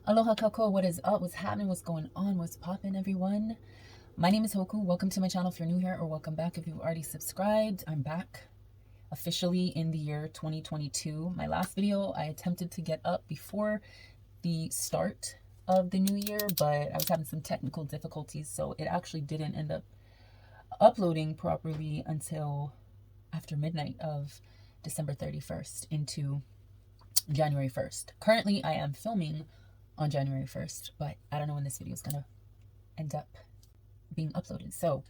Aloha kako, what is up? What's happening? What's going on? What's poppin', everyone? My name is Hoku. Welcome to my channel if you're new here, or welcome back if you've already subscribed. I'm back officially in the year 2022. My last video, I attempted to get up before the start of the new year, but I was having some technical difficulties, so it actually didn't end up uploading properly until after midnight of December 31st into January 1st. Currently, I am filming on January 1st, but I don't know when this video is gonna end up being uploaded. So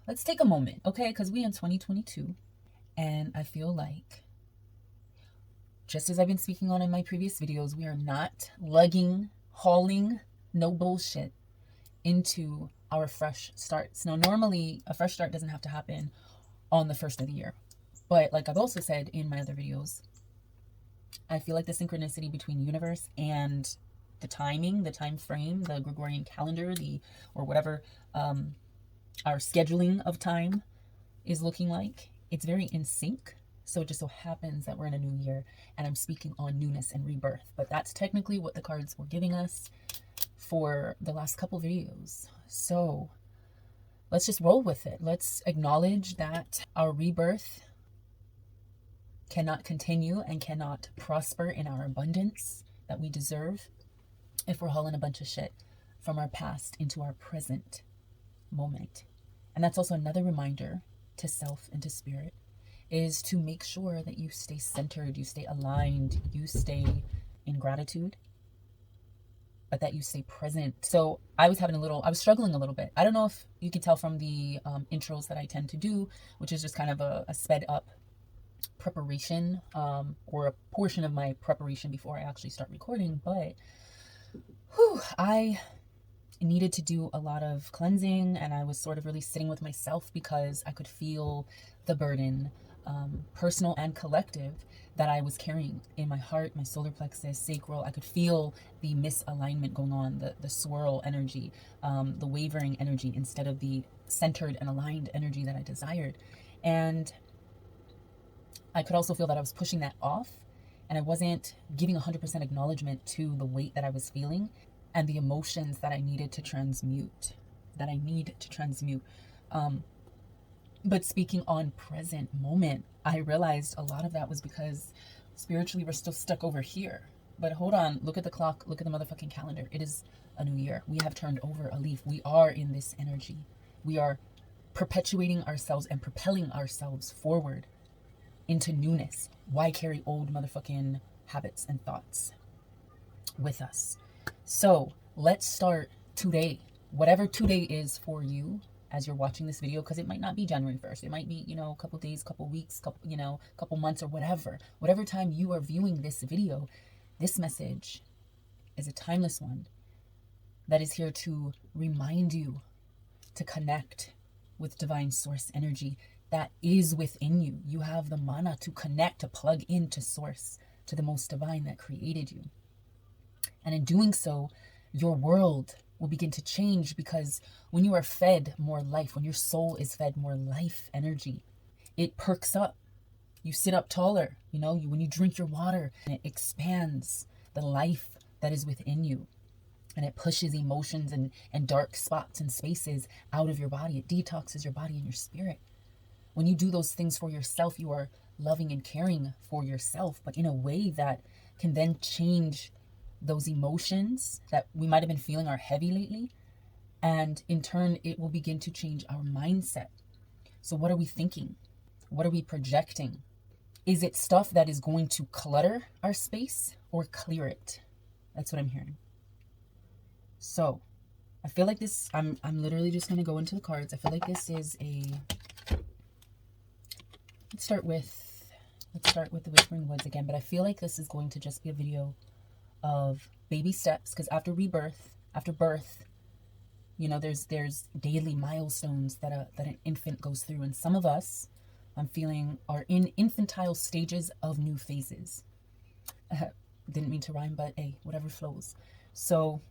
let's take a moment, okay? Because we in 2022, and I feel like, just as I've been speaking on in my previous videos, we are not hauling, no bullshit, into our fresh starts. Now, normally a fresh start doesn't have to happen on the first of the year, but like I've also said in my other videos, I feel like the synchronicity between universe and the timing, the time frame, the Gregorian calendar, or whatever our scheduling of time is looking like, it's very in sync. So it just so happens that we're in a new year and I'm speaking on newness and rebirth, but that's technically what the cards were giving us for the last couple videos. So let's just roll with it. Let's acknowledge that our rebirth cannot continue and cannot prosper in our abundance that we deserve if we're hauling a bunch of shit from our past into our present moment. And that's also another reminder to self and to spirit, is to make sure that you stay centered, you stay aligned, you stay in gratitude, but that you stay present. So I was struggling a little bit. I don't know if you can tell from the intros that I tend to do, which is just kind of a sped up preparation, or a portion of my preparation before I actually start recording, but I needed to do a lot of cleansing, and I was sort of really sitting with myself because I could feel the burden, personal and collective, that I was carrying in my heart, my solar plexus, sacral. I could feel the misalignment going on, the swirl energy, the wavering energy instead of the centered and aligned energy that I desired. And I could also feel that I was pushing that off, and I wasn't giving 100% acknowledgement to the weight that I was feeling and the emotions that I needed to transmute, But speaking on present moment, I realized a lot of that was because spiritually we're still stuck over here. But hold on, look at the clock, look at the motherfucking calendar. It is a new year. We have turned over a leaf. We are in this energy. We are perpetuating ourselves and propelling ourselves forward into newness. Why carry old motherfucking habits and thoughts with us? So let's start today, whatever today is for you as you're watching this video, because it might not be January 1st. It might be, a couple days, couple weeks, couple months, or whatever time you are viewing this video. This message is a timeless one that is here to remind you to connect with divine source energy that is within you. You have the mana to connect, to plug into source, to the most divine that created you. And in doing so, your world will begin to change, because when you are fed more life, when your soul is fed more life energy, it perks up. You sit up taller, when you drink your water, and it expands the life that is within you. And it pushes emotions and dark spots and spaces out of your body. It detoxes your body and your spirit. When you do those things for yourself, you are loving and caring for yourself, but in a way that can then change those emotions that we might have been feeling are heavy lately. And in turn, it will begin to change our mindset. So what are we thinking? What are we projecting? Is it stuff that is going to clutter our space or clear it? That's what I'm hearing. So I feel like this, I'm literally just going to go into the cards. I feel like this is let's start with the Whispering Woods again, but I feel like this is going to just be a video of baby steps, because after birth, there's daily milestones that an infant goes through, and some of us, I'm feeling, are in infantile stages of new phases. Didn't mean to rhyme, but hey, whatever flows. So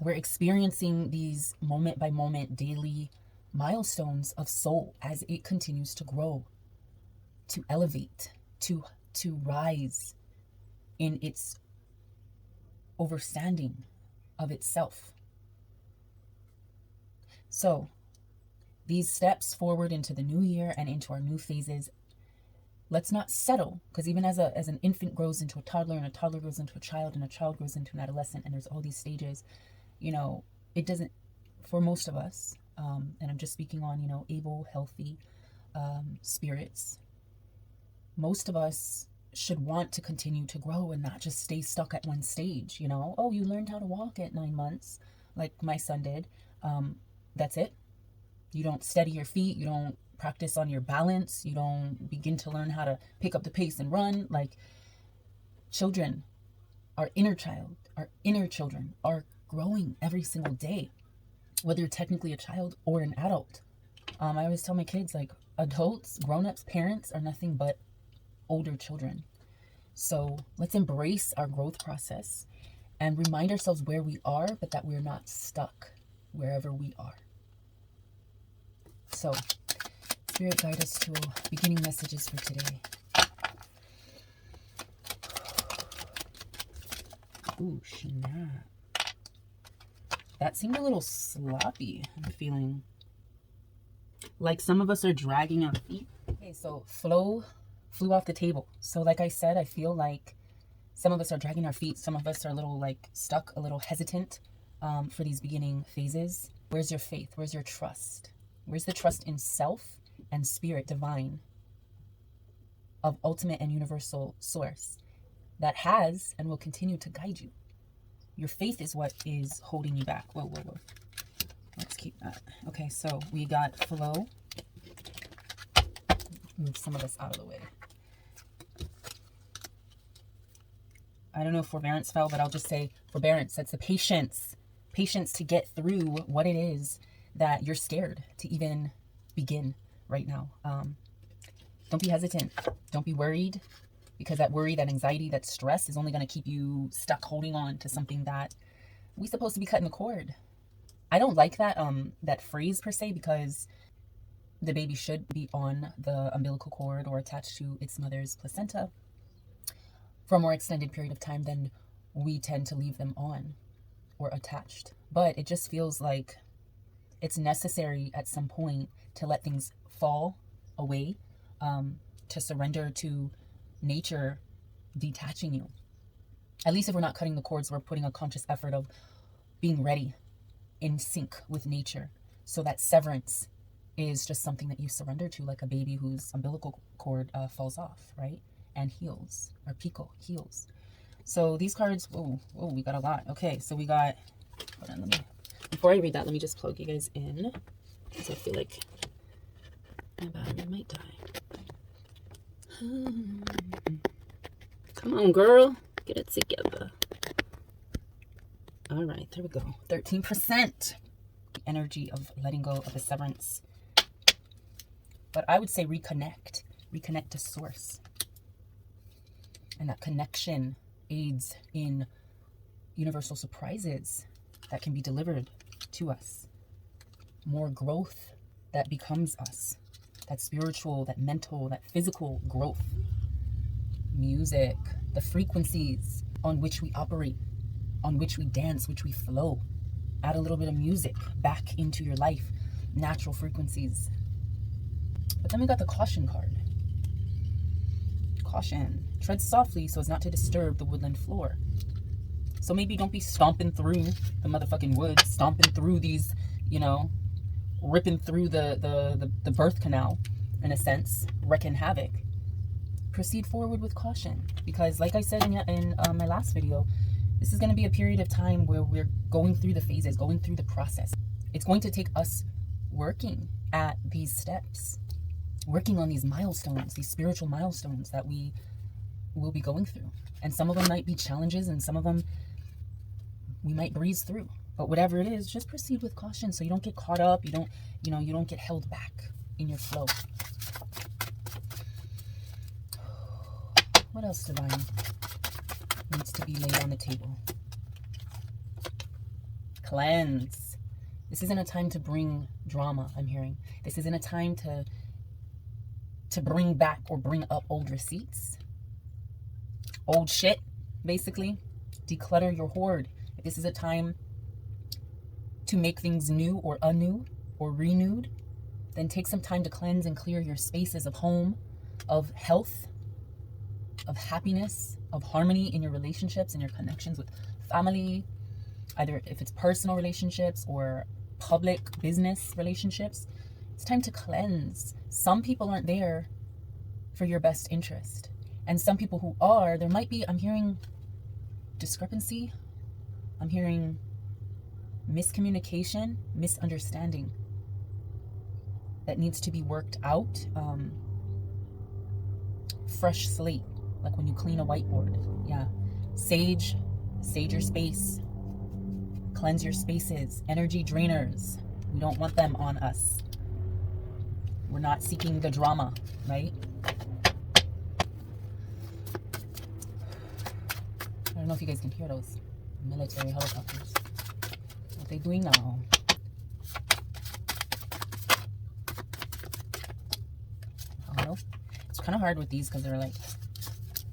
we're experiencing these moment by moment daily milestones of soul as it continues to grow, to elevate, to rise in its overstanding of itself. So these steps forward into the new year and into our new phases, let's not settle, because even as an infant grows into a toddler, and a toddler grows into a child, and a child grows into an adolescent, and there's all these stages, it doesn't, for most of us, and I'm just speaking on, able, healthy spirits, most of us should want to continue to grow and not just stay stuck at one stage. Oh, you learned how to walk at 9 months, like my son did. That's it. You don't steady your feet. You don't practice on your balance. You don't begin to learn how to pick up the pace and run. Like, children, our inner child, our inner children are growing every single day, whether you're technically a child or an adult. I always tell my kids, like, adults, grown-ups, parents are nothing but older children. So let's embrace our growth process and remind ourselves where we are, but that we're not stuck wherever we are. So, Spirit, guide us to beginning messages for today. Ooh, snap. That seemed a little sloppy, I'm feeling. Like some of us are dragging our feet. Okay, so flow flew off the table. So like I said, I feel like some of us are dragging our feet. Some of us are a little stuck, a little hesitant for these beginning phases. Where's your faith? Where's your trust? Where's the trust in self and spirit divine of ultimate and universal source that has and will continue to guide you? Your faith is what is holding you back. Whoa. Let's keep that. Okay, so we got flow. Move some of this out of the way. I don't know if forbearance fell, but I'll just say forbearance. That's the patience. Patience to get through what it is that you're scared to even begin right now. Don't be hesitant. Don't be worried, because that worry, that anxiety, that stress is only going to keep you stuck holding on to something that we're supposed to be cutting the cord. I don't like that that phrase per se, because the baby should be on the umbilical cord or attached to its mother's placenta for a more extended period of time than we tend to leave them on or attached. But it just feels like it's necessary at some point to let things fall away, to surrender to nature detaching you. At least if we're not cutting the cords, we're putting a conscious effort of being ready, in sync with nature. So that severance is just something that you surrender to, like a baby whose umbilical cord falls off, right? And heals, or Pico heals. So these cards, we got a lot. Okay, so we got, hold on, before I read that, let me just plug you guys in, because I feel like my battery might die. Come on, girl, get it together. All right, there we go. 13%. The energy of letting go of the severance. But I would say reconnect. Reconnect to source. And that connection aids in universal surprises that can be delivered to us. More growth that becomes us. That spiritual, that mental, that physical growth. Music, the frequencies on which we operate, on which we dance, which we flow. Add a little bit of music back into your life. Natural frequencies. But then we got the caution card. Caution. Tread softly so as not to disturb the woodland floor. So maybe don't be stomping through the motherfucking woods, stomping through these, ripping through the birth canal, in a sense, wrecking havoc. Proceed forward with caution, because like I said in my last video, this is going to be a period of time where we're going through the phases, going through the process. It's going to take us working at these steps, working on these milestones, these spiritual milestones that we will be going through. And some of them might be challenges, and some of them we might breeze through. But whatever it is, just proceed with caution so you don't get caught up, you don't get held back in your flow. What else, divine, needs to be laid on the table? Cleanse. This isn't a time to bring drama, I'm hearing. This isn't a time to bring back or bring up old receipts. Old shit, basically. Declutter your hoard. If this is a time to make things new or anew or renewed, then take some time to cleanse and clear your spaces of home, of health, of happiness, of harmony in your relationships and your connections with family, either if it's personal relationships or public business relationships. It's time to cleanse. Some people aren't there for your best interest. And some people who are, there might be, I'm hearing discrepancy. I'm hearing miscommunication, misunderstanding that needs to be worked out. Fresh slate, like when you clean a whiteboard. Yeah. Sage your space. Cleanse your spaces. Energy drainers, we don't want them on us. We're not seeking the drama, right? I don't know if you guys can hear those military helicopters. What they doing now? I don't know. It's kind of hard with these because they're like,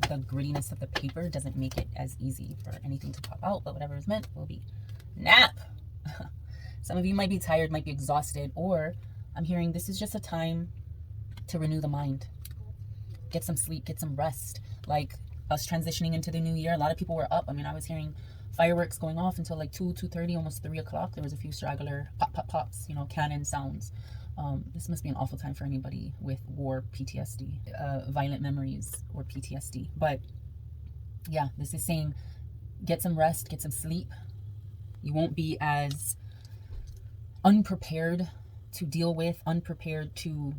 the grittiness of the paper doesn't make it as easy for anything to pop out, but whatever is meant will be. Nap. Some of you might be tired, might be exhausted, or I'm hearing this is just a time to renew the mind. Get some sleep, get some rest. Like us transitioning into the new year, a lot of people were up. I mean, I was hearing fireworks going off until like 2:30, almost 3 o'clock. There was a few straggler pops, you know, cannon sounds. This must be an awful time for anybody with war PTSD, violent memories or PTSD. But yeah, this is saying get some rest, get some sleep. You won't be as unprepared to deal with, unprepared to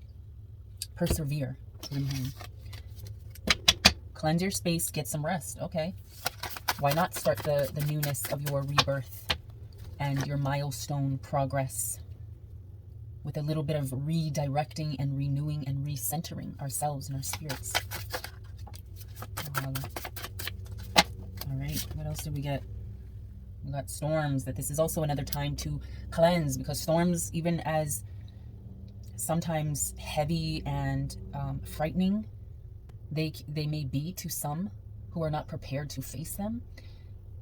persevere. Cleanse your space, get some rest. Okay. Why not start the newness of your rebirth and your milestone progress with a little bit of redirecting and renewing and recentering ourselves and our spirits. All right, what else did we get? We got storms, that this is also another time to cleanse, because storms, even as sometimes heavy and frightening they may be to some who are not prepared to face them,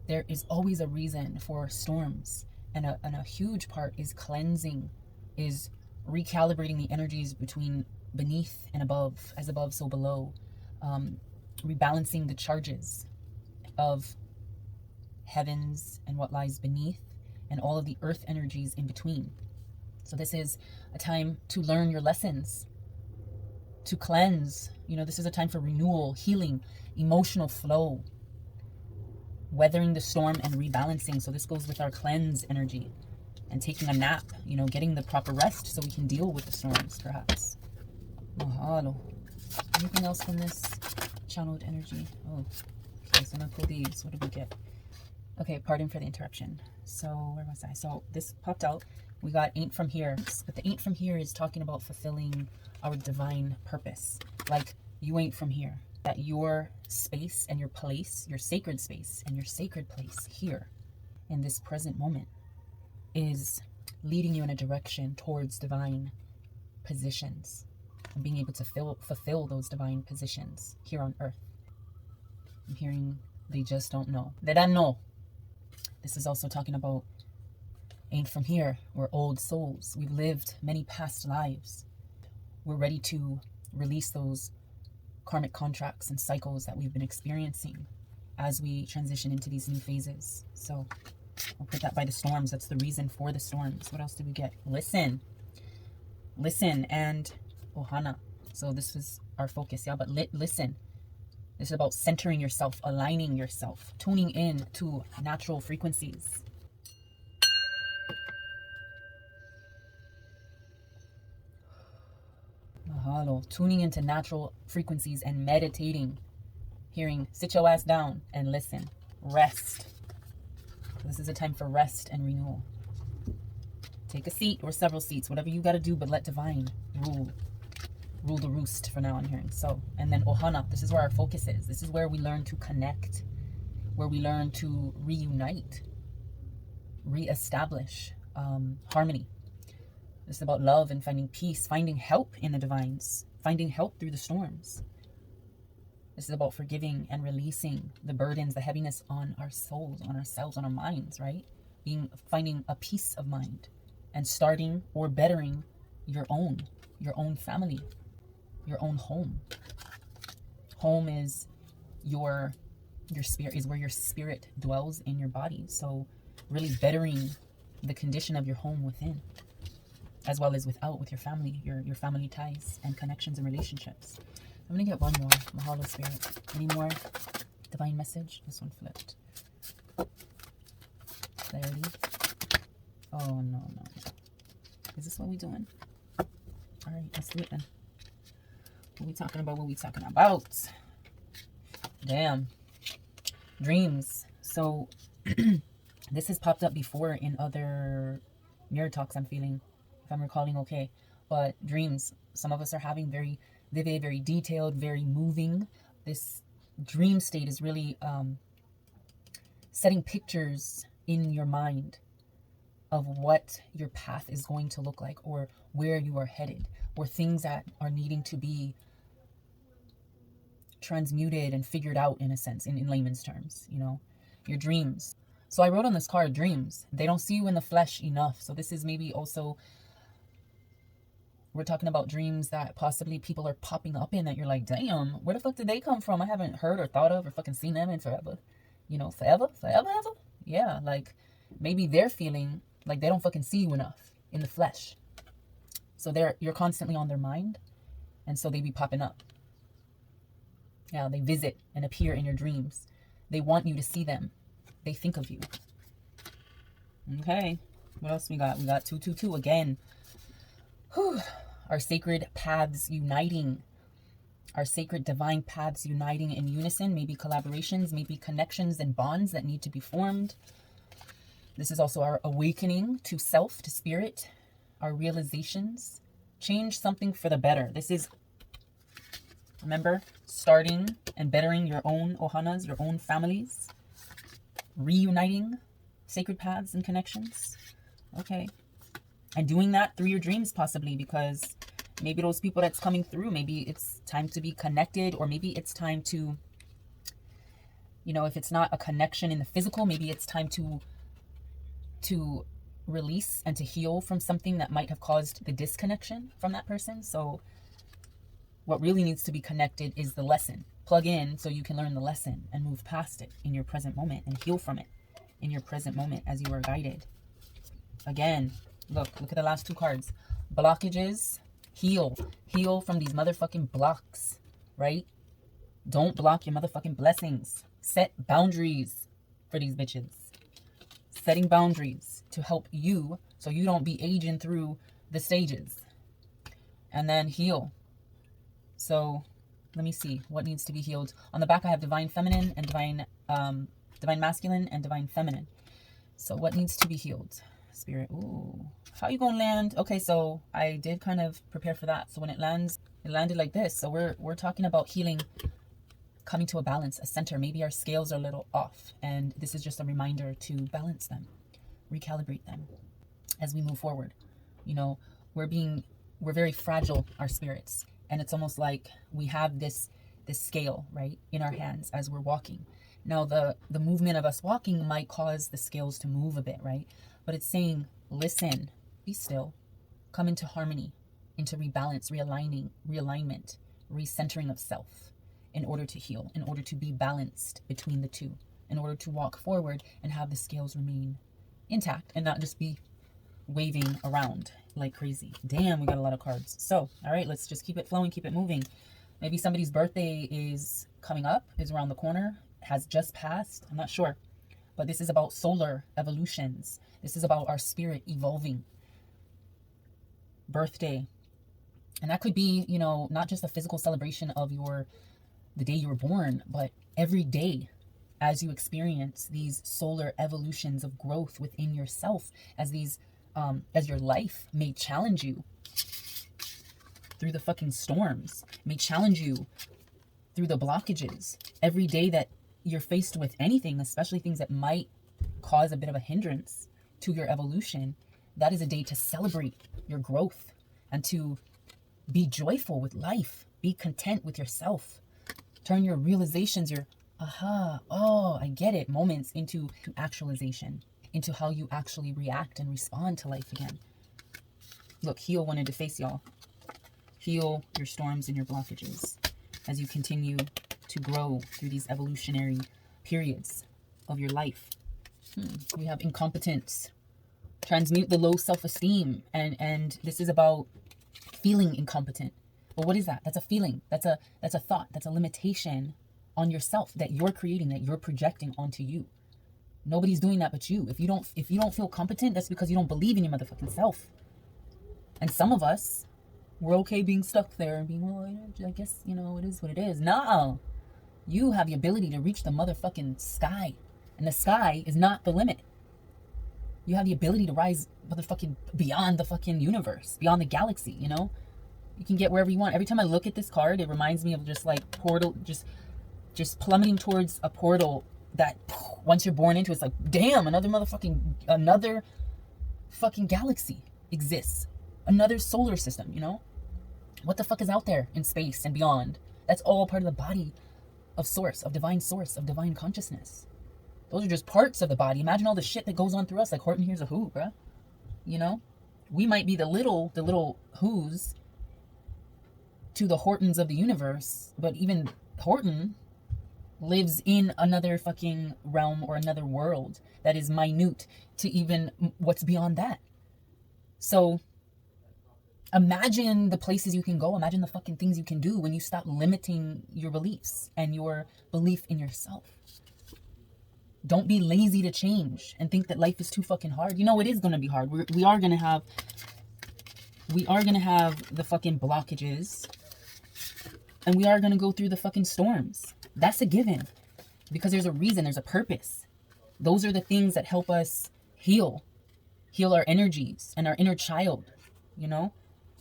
there is always a reason for storms. And a huge part is cleansing, is recalibrating the energies between beneath and above, as above so below, rebalancing the charges of heavens and what lies beneath, and all of the earth energies in between. So this is a time to learn your lessons, to cleanse. You know, this is a time for renewal, healing, emotional flow, weathering the storm and rebalancing. So this goes with our cleanse energy, and taking a nap, you know, getting the proper rest so we can deal with the storms, perhaps. Mahalo. Anything else from this channeled energy? Oh, okay, so I'm gonna pull these. What did we get? Okay, pardon for the interruption. So where was I? So this popped out. We got ain't from here. But the ain't from here is talking about fulfilling our divine purpose. Like, you ain't from here. That your space and your place, your sacred space and your sacred place here in this present moment is leading you in a direction towards divine positions and being able to fulfill those divine positions here on earth. I'm hearing they just don't know. They don't know. This is also talking about ain't from here. We're old souls. We've lived many past lives. We're ready to release those karmic contracts and cycles that we've been experiencing as we transition into these new phases. So I'll put that by the storms. That's the reason for the storms. What else did we get? Listen and ohana. So this was our focus, yeah, but listen. This is about centering yourself, aligning yourself, tuning in to natural frequencies. Mahalo. Tuning into natural frequencies and meditating. Hearing, sit your ass down and listen. Rest. This is a time for rest and renewal. Take a seat or several seats, whatever you got to do, but let divine rule the roost for now, I'm hearing. So, and then ohana, this is where our focus is. This is where we learn to connect, where we learn to reunite, reestablish harmony. This is about love and finding peace, finding help in the divines, finding help through the storms. This is about forgiving and releasing the burdens, the heaviness on our souls, on ourselves, on our minds, right? Finding a peace of mind and starting or bettering your own family, your own home. Home is your spirit, is where your spirit dwells in your body. So really bettering the condition of your home within, as well as without, with your family, your family ties and connections and relationships. I'm gonna get one more, Mahalo Spirit. Any more divine message? This one flipped. Clarity. Oh no. Is this what we doing? All right, let's do it then. What we talking about? Damn. Dreams. So this has popped up before in other mirror talks, I'm feeling, if I'm recalling okay. But dreams, some of us are having very vivid, very detailed, very moving. This dream state is really setting pictures in your mind of what your path is going to look like, or where you are headed, or things that are needing to be transmuted and figured out, in a sense, in layman's terms, your dreams. So I wrote on this card, dreams. They don't see you in the flesh enough. So this is maybe also, we're talking about dreams that possibly people are popping up in that you're like, damn, where the fuck did they come from? I haven't heard or thought of or fucking seen them in forever. Forever? Yeah, like maybe they're feeling like they don't fucking see you enough in the flesh. So you're constantly on their mind, and so they be popping up. Yeah, they visit and appear in your dreams. They want you to see them. They think of you. Okay, what else we got? We got 222 again. Whew. Our sacred paths uniting. Our sacred divine paths uniting in unison. Maybe collaborations, maybe connections and bonds that need to be formed. This is also our awakening to self, to spirit, our realizations. Change something for the better. This is, remember, starting and bettering your own ohanas, your own families. Reuniting sacred paths and connections. Okay. And doing that through your dreams, possibly, because maybe those people that's coming through, maybe it's time to be connected, or maybe it's time to, if it's not a connection in the physical, maybe it's time to release and to heal from something that might have caused the disconnection from that person. So what really needs to be connected is the lesson. Plug in so you can learn the lesson and move past it in your present moment and heal from it in your present moment as you are guided. Again, look at the last two cards. Blockages, heal from these motherfucking blocks, right? Don't block your motherfucking blessings. Set boundaries for these bitches. Setting boundaries to help you so you don't be aging through the stages. And then heal. So let me see what needs to be healed. On the back I have divine feminine and divine masculine and divine feminine. So what needs to be healed? Spirit. Ooh. How you gonna land? Okay, so I did kind of prepare for that. So when it lands, it landed like this. So we're talking about healing, coming to a balance, a center. Maybe our scales are a little off, and this is just a reminder to balance them, recalibrate them as we move forward. We're very fragile, our spirits, and it's almost like we have this scale, right, in our hands as we're walking. Now the movement of us walking might cause the scales to move a bit, right? But it's saying, listen, be still, come into harmony, into rebalance, realignment, recentering of self, in order to heal, in order to be balanced between the two, in order to walk forward and have the scales remain intact and not just be waving around like crazy. Damn, we got a lot of cards. So, all right, let's just keep it flowing, keep it moving. Maybe somebody's birthday is coming up, is around the corner, has just passed. I'm not sure. But this is about solar evolutions. This is about our spirit evolving. Birthday. And that could be, not just a physical celebration of the day you were born, but every day as you experience these solar evolutions of growth within yourself, as your life may challenge you through the fucking storms, may challenge you through the blockages. Every day that you're faced with anything, especially things that might cause a bit of a hindrance to your evolution, that is a day to celebrate your growth and to be joyful with life, be content with yourself, Turn your realizations, your aha, oh, I get it, moments into actualization, into how you actually react and respond to life again. Look, heal wanted to face y'all. Heal your storms and your blockages as you continue to grow through these evolutionary periods of your life. We have incompetence. Transmute the low self-esteem. And this is about feeling incompetent. But what is that? That's a feeling. That's a thought. That's a limitation on yourself that you're creating, that you're projecting onto you. Nobody's doing that but you. If you don't feel competent, that's because you don't believe in your motherfucking self. And some of us, we're okay being stuck there and being, well, I guess, it is what it is. No. You have the ability to reach the motherfucking sky. And the sky is not the limit. You have the ability to rise motherfucking beyond the fucking universe, beyond the galaxy, You can get wherever you want. Every time I look at this card, it reminds me of just like portal, just plummeting towards a portal that once you're born into, it's like, damn, another fucking galaxy exists. Another solar system, What the fuck is out there in space and beyond? That's all part of the body of source, of divine consciousness. Those are just parts of the body. Imagine all the shit that goes on through us. Like Horton Hears a Who, bruh. We might be the little who's to the Hortons of the universe, but even Horton lives in another fucking realm or another world that is minute to even what's beyond that. So imagine the places you can go. Imagine the fucking things you can do when you stop limiting your beliefs and your belief in yourself. Don't be lazy to change and think that life is too fucking hard. It is going to be hard. We are going to have the fucking blockages, and we are going to go through the fucking storms. That's a given, because there's a reason, there's a purpose. Those are the things that help us heal our energies and our inner child,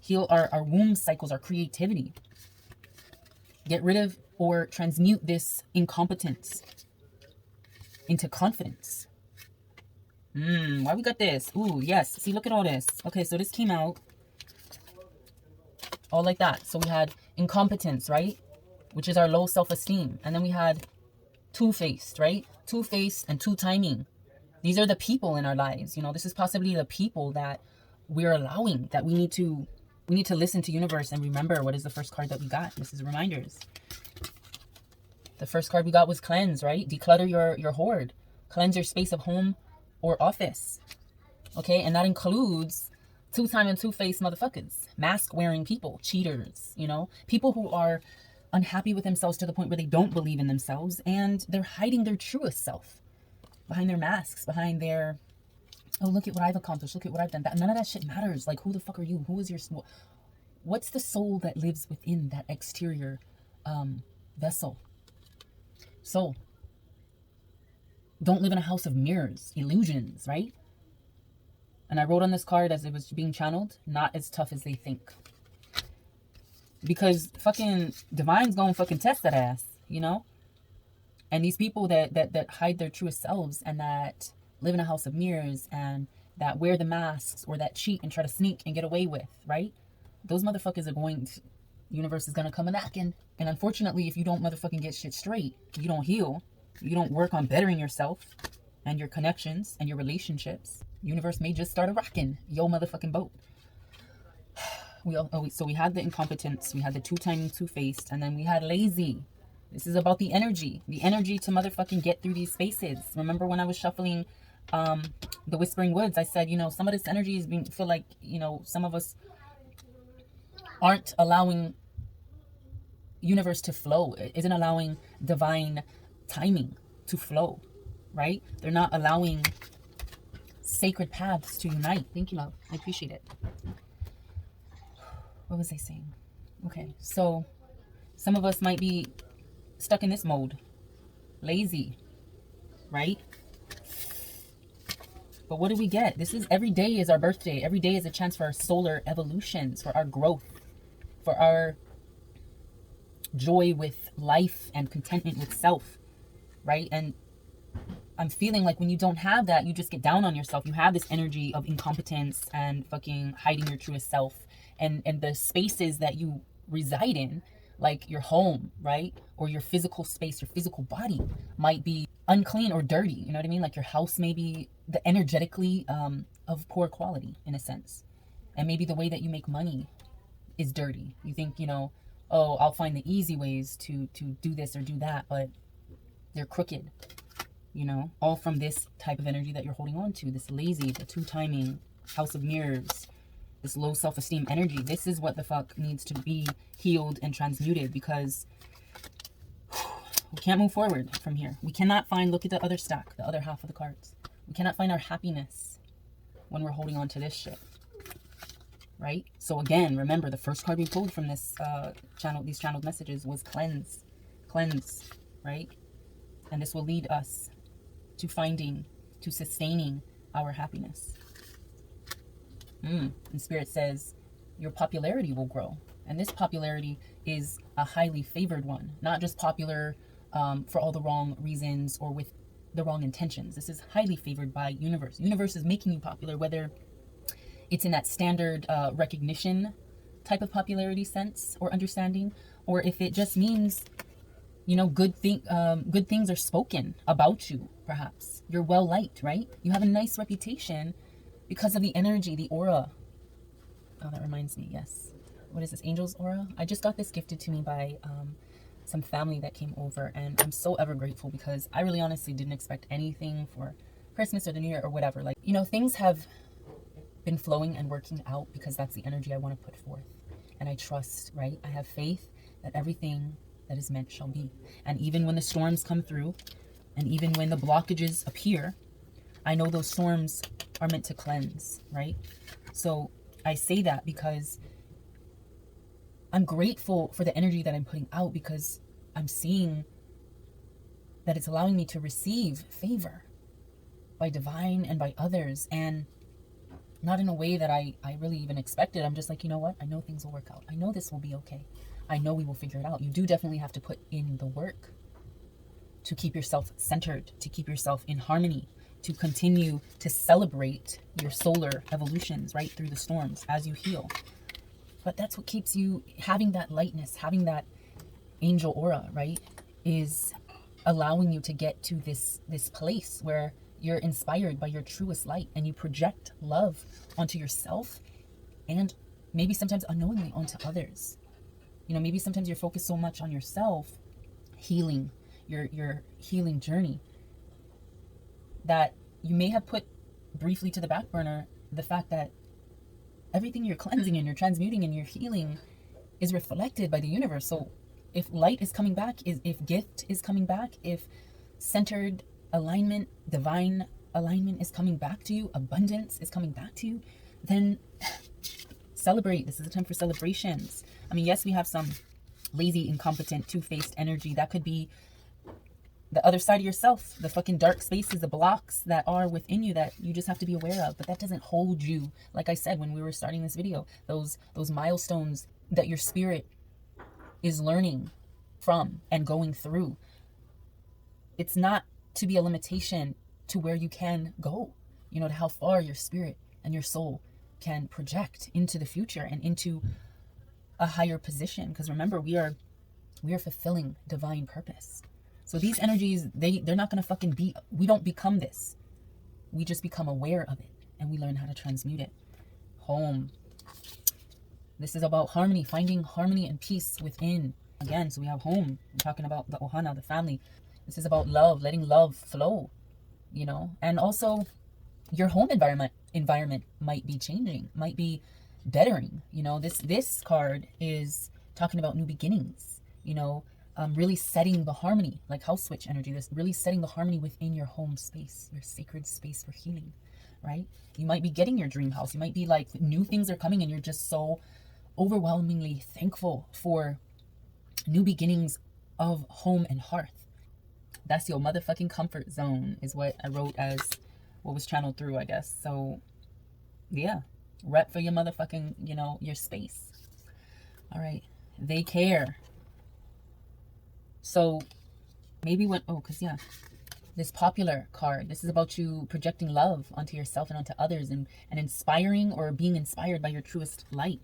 heal our womb cycles, our creativity. Get rid of or transmute this incompetence into confidence. Why we got this? Ooh, yes. See, look at all this. Okay, so this came out all like that. So we had incompetence, right? Which is our low self-esteem. And then we had two-faced, right? Two-faced and two-timing. These are the people in our lives. This is possibly the people that we're allowing, that we need to listen to universe and remember. What is the first card that we got? This is reminders. The first card we got was cleanse, right? Declutter your hoard. Cleanse your space of home or office. Okay, and that includes two-time and two-faced motherfuckers. Mask-wearing people. Cheaters, People who are unhappy with themselves to the point where they don't believe in themselves, and they're hiding their truest self behind their masks, behind their, oh, look at what I've accomplished, look at what I've done. None of that shit matters. Like, who the fuck are you? Who is your, what's the soul that lives within that exterior vessel? So, don't live in a house of mirrors, illusions, right? And I wrote on this card as it was being channeled, not as tough as they think. Because fucking Divine's gonna fucking test that ass, And these people that hide their truest selves and that live in a house of mirrors and that wear the masks or that cheat and try to sneak and get away with, right? Those motherfuckers are going to, universe is gonna come a-knocking. And unfortunately, if you don't motherfucking get shit straight, you don't heal, you don't work on bettering yourself and your connections and your relationships, universe may just start a-rocking yo motherfucking boat. So we had the incompetence, we had the two-timing, two-faced, and then we had lazy. This is about the energy to motherfucking get through these spaces. Remember when I was shuffling the Whispering Woods, I said, some of this energy is feel like, some of us aren't allowing universe to flow. It isn't allowing divine timing to flow, right? They're not allowing sacred paths to unite. Thank you, love. I appreciate it. What was I saying? Okay, so some of us might be stuck in this mode. Lazy, right? But what do we get? Every day is our birthday. Every day is a chance for our solar evolutions, for our growth, for our joy with life and contentment with self, right? And I'm feeling like when you don't have that, you just get down on yourself. You have this energy of incompetence and fucking hiding your truest self. And the spaces that you reside in Like your home, right? Or your physical space, your physical body might be unclean or dirty. You know what I mean? Like your house may be energetically of poor quality in a sense. And maybe the way that you make money is dirty. You think, you know, oh, I'll find the easy ways to do this or do that, but they're crooked, you know, all from this type of energy that you're holding on to, this lazy, the two-timing, house of mirrors, this low self-esteem energy. This is what the fuck needs to be healed and transmuted, because we can't move forward from here. We cannot find, look at the other stack, the other half of the cards. We cannot find our happiness when we're holding on to this shit. Right? So again, remember the first card we pulled from this these channeled messages was cleanse. Cleanse, right? And this will lead us to finding, to sustaining our happiness. And Spirit says your popularity will grow. And this popularity is a highly favored one. Not just popular for all the wrong reasons or with the wrong intentions. This is highly favored by universe. Universe is making you popular, whether it's in that standard recognition type of popularity sense or understanding, or if it just means, you know, good things are spoken about you, perhaps. You're well liked, right? You have a nice reputation because of the energy, the aura. Oh, that reminds me, yes. What is this, Angel's Aura? I just got this gifted to me by some family that came over, and I'm so ever grateful because I really honestly didn't expect anything for Christmas or the New Year or whatever. Like, you know, things have been flowing and working out because that's the energy I want to put forth. And I trust, right? I have faith that everything that is meant shall be. And even when the storms come through, and even when the blockages appear, I know those storms are meant to cleanse, right? So I say that because I'm grateful for the energy that I'm putting out, because I'm seeing that it's allowing me to receive favor by divine and by others, and not in a way that I really even expected. I'm just like, you know what? I know things will work out. I know this will be okay. I know we will figure it out. You do definitely have to put in the work to keep yourself centered, to keep yourself in harmony, to continue to celebrate your solar evolutions right through the storms as you heal. But that's what keeps you having that lightness, having that angel aura, right? Is allowing you to get to this place where you're inspired by your truest light and you project love onto yourself and maybe sometimes unknowingly onto others. You know, maybe sometimes you're focused so much on yourself, healing, your healing journey, that you may have put briefly to the back burner the fact that everything you're cleansing and you're transmuting and you're healing is reflected by the universe. So if light is coming back, if gift is coming back, if centered alignment, divine alignment is coming back to you, abundance is coming back to you, then celebrate. This is a time for celebrations. I mean, yes, we have some lazy, incompetent, two-faced energy. That could be the other side of yourself, the fucking dark spaces, the blocks that are within you that you just have to be aware of. But that doesn't hold you. Like I said when we were starting this video, those milestones that your spirit is learning from and going through, it's not to be a limitation to where you can go, you know, to how far your spirit and your soul can project into the future and into a higher position. Because remember, we are fulfilling divine purpose. So these energies, they're not going to fucking be, we don't become this. We just become aware of it and we learn how to transmute it. Home. This is about harmony, finding harmony and peace within. Again, so we have home. We're talking about the ohana, the family. This is about love, letting love flow, you know. And also your home environment might be changing, might be bettering. You know, this card is talking about new beginnings, you know, really setting the harmony, like house switch energy, this really setting the harmony within your home space, your sacred space for healing, right? You might be getting your dream house. You might be like, new things are coming and you're just so overwhelmingly thankful for new beginnings of home and hearth. That's your motherfucking comfort zone is what I wrote as what was channeled through, I guess. So yeah, rep for your motherfucking, you know, your space. All right. They care. So maybe when, because yeah, this popular card, this is about you projecting love onto yourself and onto others and inspiring or being inspired by your truest light.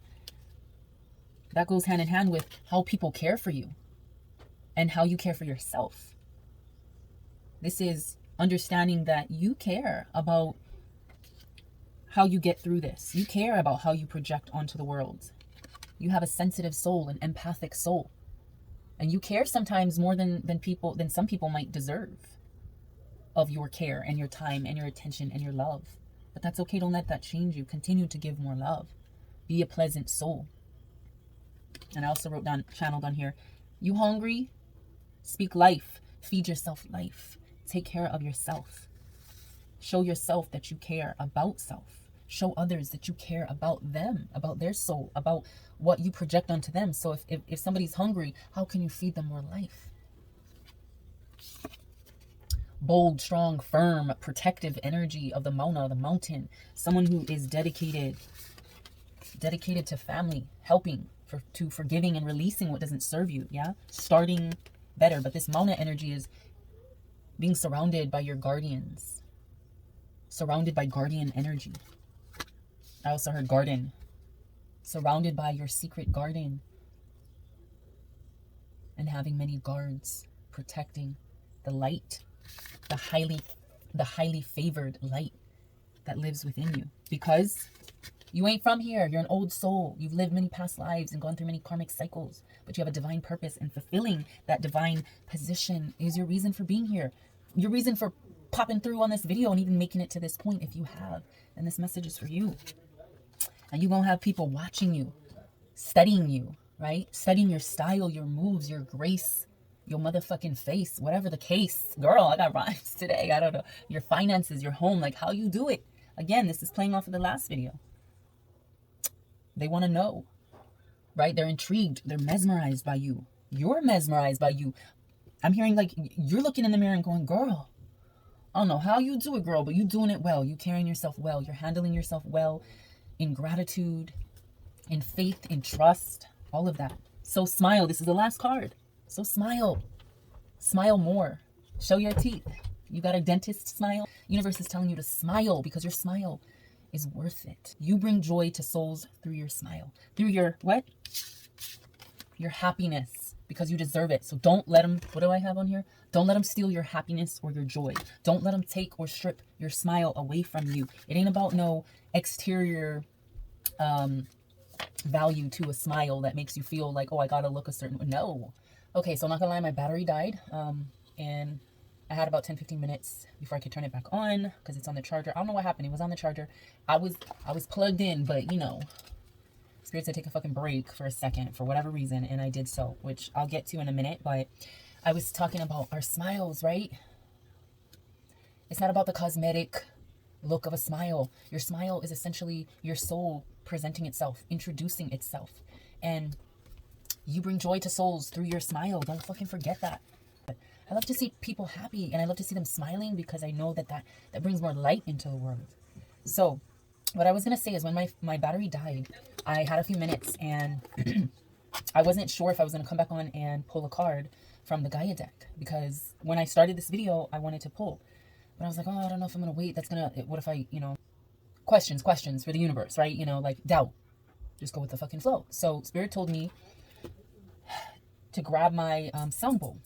That goes hand in hand with how people care for you and how you care for yourself. This is understanding that you care about how you get through this. You care about how you project onto the world. You have a sensitive soul, an empathic soul. And you care sometimes more than some people might deserve of your care and your time and your attention and your love. But that's okay. Don't let that change you. Continue to give more love. Be a pleasant soul. And I also wrote down, channeled on here, you hungry? Speak life. Feed yourself life. Take care of yourself. Show yourself that you care about self. Show others that you care about them, about their soul, about what you project onto them. So if somebody's hungry, how can you feed them more life? Bold, strong, firm, protective energy of the Mauna, the mountain. Someone who is dedicated to family, helping, to forgiving and releasing what doesn't serve you. Yeah, starting better. But this Mauna energy is being surrounded by your guardians, surrounded by guardian energy. I also heard garden. Surrounded by your secret garden. And having many guards protecting the light, the highly favored light that lives within you. Because you ain't from here. You're an old soul. You've lived many past lives and gone through many karmic cycles. But you have a divine purpose, and fulfilling that divine position is your reason for being here. Your reason for popping through on this video and even making it to this point, if you have. And this message is for you. And you're going to have people watching you, studying you, right? Studying your style, your moves, your grace, your motherfucking face, whatever the case. Girl, I got rhymes today. I don't know. Your finances, your home, like how you do it. Again, this is playing off of the last video. They want to know, right? They're intrigued. They're mesmerized by you. You're mesmerized by you. I'm hearing like you're looking in the mirror and going, girl, I don't know how you do it, girl, but you're doing it well. You're carrying yourself well. You're handling yourself well. In gratitude, in faith, in trust, all of that. So smile. This is the last card. So smile. Smile more. Show your teeth. You got a dentist smile? Universe is telling you to smile because your smile is worth it. You bring joy to souls through your smile. Through your what? Your happiness, because you deserve it. So don't let them, what do I have on here? Don't let them steal your happiness or your joy. Don't let them take or strip your smile away from you. It ain't about no exterior value to a smile that makes you feel like, oh, I gotta look a certain way. No. Okay, so I'm not gonna lie, my battery died. And I had about 10-15 minutes before I could turn it back on because it's on the charger. I don't know what happened. It was on the charger. I was plugged in, but you know, Spirit said take a fucking break for a second for whatever reason, and I did so, which I'll get to in a minute. But I was talking about our smiles, right? It's not about the cosmetic look of a smile. Your smile is essentially your soul presenting itself, introducing itself. And you bring joy to souls through your smile. Don't fucking forget that. I love to see people happy, and I love to see them smiling because I know that brings more light into the world. So what I was going to say is when my battery died, I had a few minutes and I wasn't sure if I was going to come back on and pull a card from the Gaia deck, because when I started this video, I wanted to pull. But I was like, oh, I don't know if I'm going to wait. What if I, questions for the universe, right? Like doubt. Just go with the fucking flow. So Spirit told me to grab my sound bowl,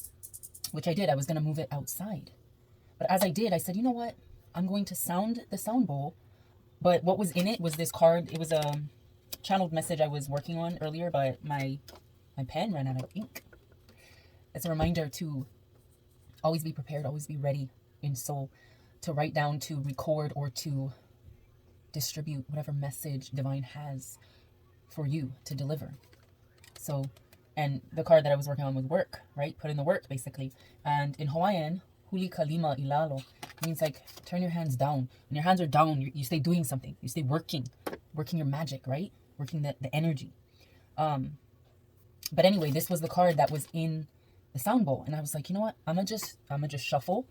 which I did. I was going to move it outside. But as I did, I said, you know what? I'm going to sound the sound bowl. But what was in it was this card. It was a channeled message I was working on earlier, but my pen ran out of ink. It's a reminder to always be prepared, always be ready in soul, to write down, to record, or to distribute whatever message divine has for you to deliver. So, and the card that I was working on was work, right? Put in the work, basically. And in Hawaiian, huli kalima ilalo means like turn your hands down. When your hands are down, you stay doing something. You stay working your magic, right? Working the energy. But anyway, this was the card that was in the sound bowl, and I was like, you know what? I'm gonna just shuffle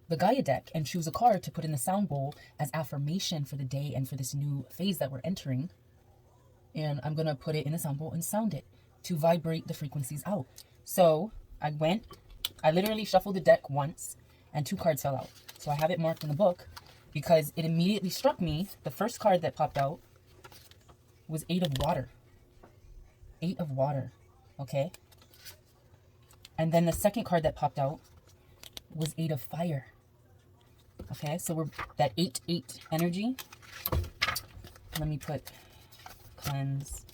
the Gaia deck and choose a card to put in the sound bowl as affirmation for the day and for this new phase that we're entering. And I'm gonna put it in the sound bowl and sound it to vibrate the frequencies out. So I literally shuffled the deck once and 2 cards fell out. So I have it marked in the book because it immediately struck me. The first card that popped out was 8 of water. 8 of water, okay? And then the second card that popped out was 8 of fire. Okay, so we're that 8-8 energy. Let me put cleanse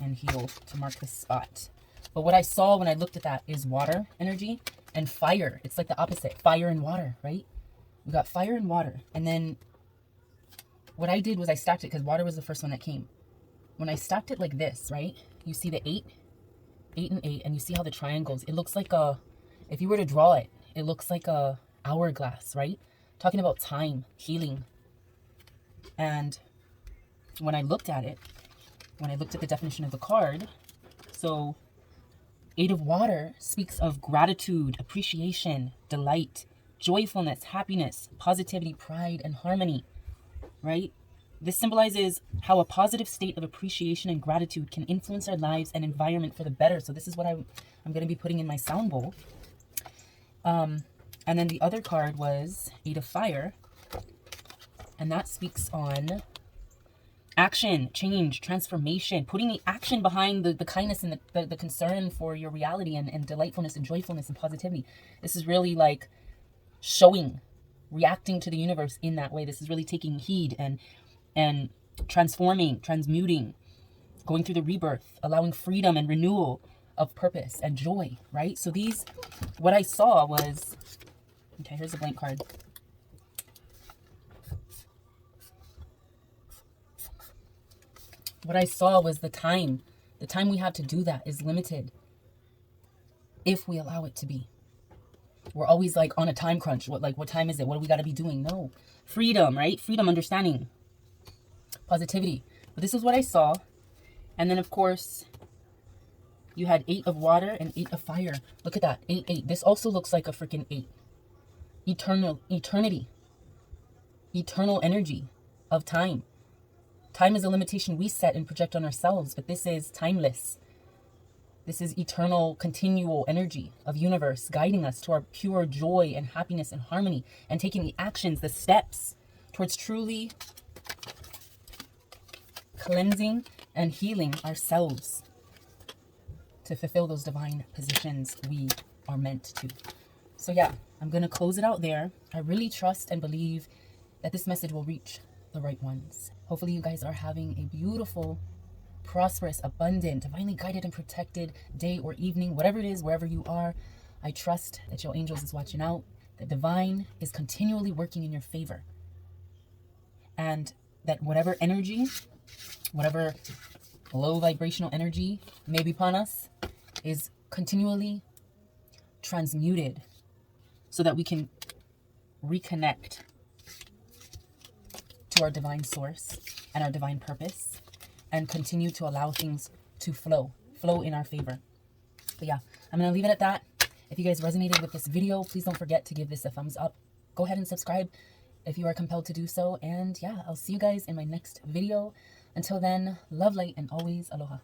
and heal to mark the spot. But what I saw when I looked at that is water energy and fire. It's like the opposite, fire and water, right? We got fire and water. And then what I did was I stacked it because water was the first one that came. When I stacked it like this, right? You see the 8, 8 and 8, and you see how the triangles, it looks like a, if you were to draw it, it looks like a hourglass, right? Talking about time, healing. And when I looked at it, when I looked at the definition of the card, so 8 of water speaks of gratitude, appreciation, delight, joyfulness, happiness, positivity, pride, and harmony, right? This symbolizes how a positive state of appreciation and gratitude can influence our lives and environment for the better. So this is what I'm going to be putting in my sound bowl. And then the other card was 8 of fire. And that speaks on action, change, transformation, putting the action behind the kindness and the concern for your reality and delightfulness and joyfulness and positivity. This is really like showing, reacting to the universe in that way. This is really taking heed and transforming, transmuting, going through the rebirth, allowing freedom and renewal of purpose and joy, right? So these, what I saw was, okay, here's a blank card. What I saw was the time we have to do that is limited if we allow it to be. We're always like on a time crunch. What time is it? What do we got to be doing? No. Freedom, right? Freedom, understanding, positivity. But this is what I saw. And then, of course, you had 8 of water and 8 of fire. Look at that. 8, 8. This also looks like a freaking 8. Eternity. Eternal energy of time. Time is a limitation we set and project on ourselves, but this is timeless. This is eternal, continual energy of universe guiding us to our pure joy and happiness and harmony and taking the actions, the steps towards truly cleansing and healing ourselves to fulfill those divine positions we are meant to. So yeah, I'm going to close it out there. I really trust and believe that this message will reach the right ones. Hopefully you guys are having a beautiful, prosperous, abundant, divinely guided and protected day or evening, whatever it is, wherever you are. I trust that your angels is watching out, that divine is continually working in your favor, and that whatever energy, whatever low vibrational energy may be upon us is continually transmuted so that we can reconnect to our divine source and our divine purpose and continue to allow things to flow in our favor. But yeah, I'm going to leave it at that. If you guys resonated with this video, please don't forget to give this a thumbs up. Go ahead and subscribe if you are compelled to do so. And yeah, I'll see you guys in my next video. Until then, love, light, and always aloha.